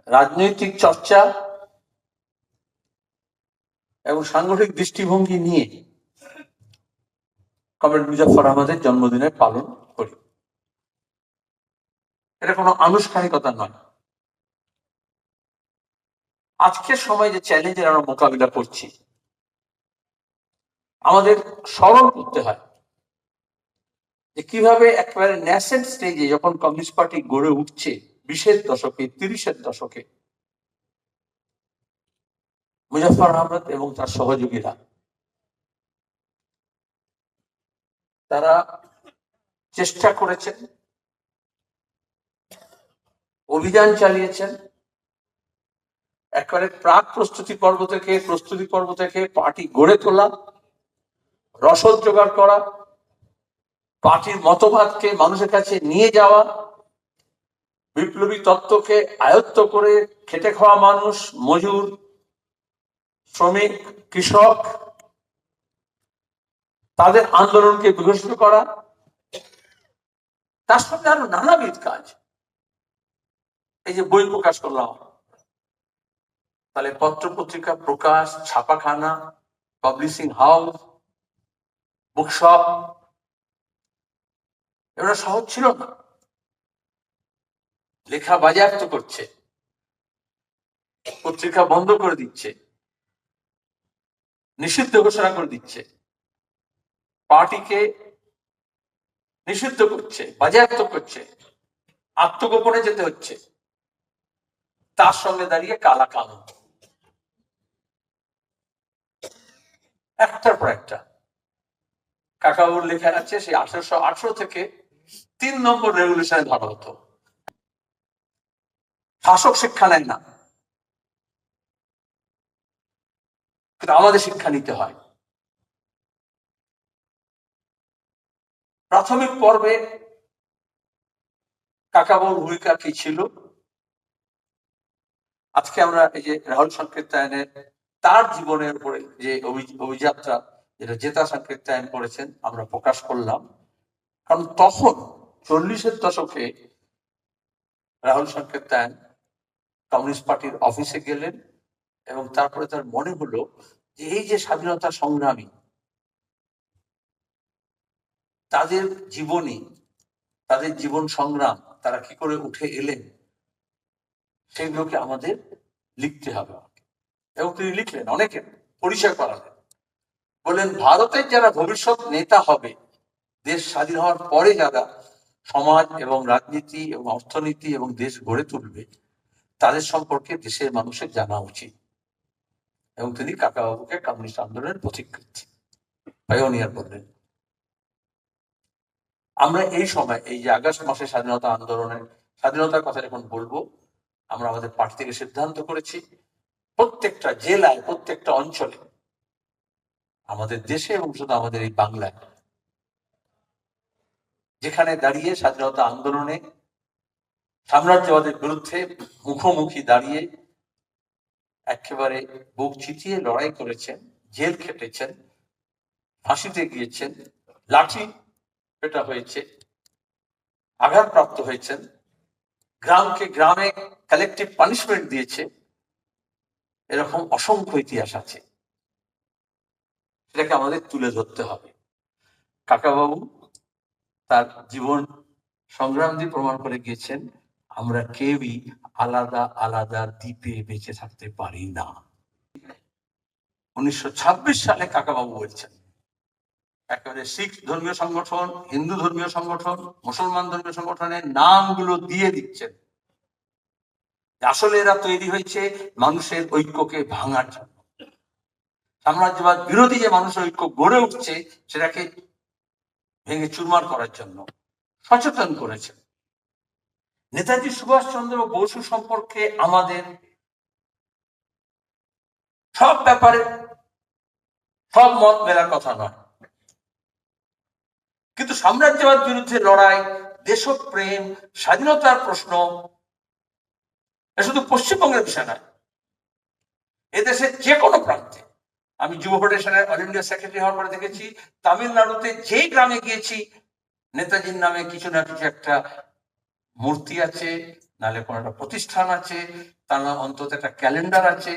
রাজনৈতিক চর্চা এবং সাংগঠনিক দৃষ্টিভঙ্গি নিয়ে কমরেড মুজাফফর আহমদের জন্মদিনের পালন করি। এটা কোনো আনুষ্ঠানিকতা নয়। আজকের সময় যে চ্যালেঞ্জের আমরা মোকাবিলা করছি, আমাদের স্মরণ করতে হয় যে কিভাবে একেবারে ন্যাসেন্ট স্টেজে যখন কমিউনিস্ট পার্টি গড়ে উঠছে 20-এর দশকে, 30-এর দশকে, মুজাফফর আহমদ এবং তার সহযোগীরা তারা চেষ্টা করেছেন, অভিযান চালিয়েছেন, একেবারে প্রাক প্রস্তুতি পর্ব থেকে পার্টি গড়ে তোলা, রসদ জোগাড় করা, পার্টির মতবাদকে মানুষের কাছে নিয়ে যাওয়া, বিপ্লবী তত্ত্বকে আয়ত্ত করে খেটে খাওয়া মানুষ, মজুর, শ্রমিক, কৃষক, তাদের আন্দোলনকে বিকশিত করা, তার সঙ্গে আরো নানাবিধ কাজ। এই যে বই প্রকাশ করলাম, তাহলে পত্র পত্রিকা প্রকাশ, ছাপাখানা, পাবলিশিং হাউস, বুকশপ, এগুলো সহজ ছিল না। লেখা বাজেয়াপ্ত করছে, পত্রিকা বন্ধ করে দিচ্ছে, নিষিদ্ধ ঘোষণা করে দিচ্ছে, পার্টিকে নিষিদ্ধ করছে, বাজেয়াপ্ত করছে, আত্মগোপনে যেতে হচ্ছে। তার সঙ্গে দাঁড়িয়ে কালা কানুন, একটার পর একটা। কাকাবুর লেখা আছে সেই 1818 থেকে 3 নম্বর রেগুলেশনে ধরা হতো। শাসক শিক্ষা নেয় না, কিন্তু আমাদের শিক্ষা নিতে হয়। প্রাথমিক পর্বে কাকাবুর ভূমিকা কি ছিল, আজকে আমরা এই যে রাহুল সংকীর্তায়নের তার জীবনের উপরে যে অভিযাত্রা, যেটা জেতা সংকীর্তায়ন করেছেন, আমরা প্রকাশ করলাম। কারণ তখন 40-এর দশকে রাহুল সংকীর্তায়ন কমিউনিস্ট পার্টির অফিসে গেলেন এবং তারপরে তার মনে হলো যে এই যে স্বাধীনতা সংগ্রামী, তাদের জীবনী, তাদের জীবন সংগ্রাম, তারা কি করে উঠে এলেন, সেগুলোকে আমাদের লিখতে হবে। এবং তিনি লিখলেন, অনেকে পরিচয় করালেন, বললেন ভারতের যারা ভবিষ্যৎ নেতা হবে, দেশ স্বাধীন হওয়ার পরে যারা সমাজ এবং রাজনীতি এবং অর্থনীতি এবং দেশ গড়ে তুলবে, তাদের সম্পর্কে দেশের মানুষের জানা উচিত। এবং তিনি কাকাবাবুকে কমিউনিস্ট আন্দোলনের পথিকৃৎ, পাইওনিয়ার বললেন। আমরা এই সময়, এই যে আগস্ট মাসে স্বাধীনতা আন্দোলনের, স্বাধীনতার কথা যখন বলবো, আমরা আমাদের পার্টি থেকে সিদ্ধান্ত করেছি প্রত্যেকটা জেলায়, প্রত্যেকটা অঞ্চলে, আমাদের দেশে এবং শুধু আমাদের এই বাংলায়, যেখানে দাঁড়িয়ে স্বাধীনতা আন্দোলনে সাম্রাজ্যবাদের বিরুদ্ধে মুখোমুখি দাঁড়িয়ে একেবারে বুক চিতিয়ে লড়াই করেছেন, জেল খেটেছেন, ফাঁসিতে গিয়েছেন, লাঠি পেটা হয়েছে, আঘাতপ্রাপ্ত হয়েছেন, গ্রামকে গ্রামে কালেকটিভ পানিশমেন্ট দিয়েছে, এরকম অসংখ্য ইতিহাস আছে। সেটাকে আমাদের তুলে ধরতে হবে। কাকাবাবু তার জীবন সংগ্রাম দিয়ে প্রমাণ করে গিয়েছেন, আমরা কেউই আলাদা আলাদা দ্বীপে বেঁচে থাকতে পারি না। 1926 সালে কাকাবাবু বলছেন, একেবারে শিখ ধর্মীয় সংগঠন, হিন্দু ধর্মীয় সংগঠন, মুসলমান ধর্মীয় সংগঠনের নামগুলো দিয়ে দিচ্ছেন। আসলে এরা তৈরি হয়েছে মানুষের ঐক্যকে ভাঙার জন্য। সাম্রাজ্যবাদ বিরোধী যে মানুষের ঐক্য গড়ে উঠছে, সেটাকে ভেঙে চুরমার করার জন্য সচেতন করেছে। নেতাজি সুভাষচন্দ্র বসু সম্পর্কে আমাদের সব ব্যাপারে সব মত মেলার কথা নয়, কিন্তু সাম্রাজ্যবাদ বিরুদ্ধে লড়াই, দেশপ্রেম, স্বাধীনতার প্রশ্ন, শুধু পশ্চিমবঙ্গের বিষয় নয়, এদেশের যে কোনো প্রান্তে। আমি যুব ফেডারেশনের অল ইন্ডিয়া সেক্রেটারি হওয়ার পরে দেখেছি, তামিলনাড়ুতে যে গ্রামে গিয়েছি, নেতাজির নামে কিছু না কিছু একটা মূর্তি আছে, নাহলে কোনো একটা প্রতিষ্ঠান আছে, তার অন্তত একটা ক্যালেন্ডার আছে,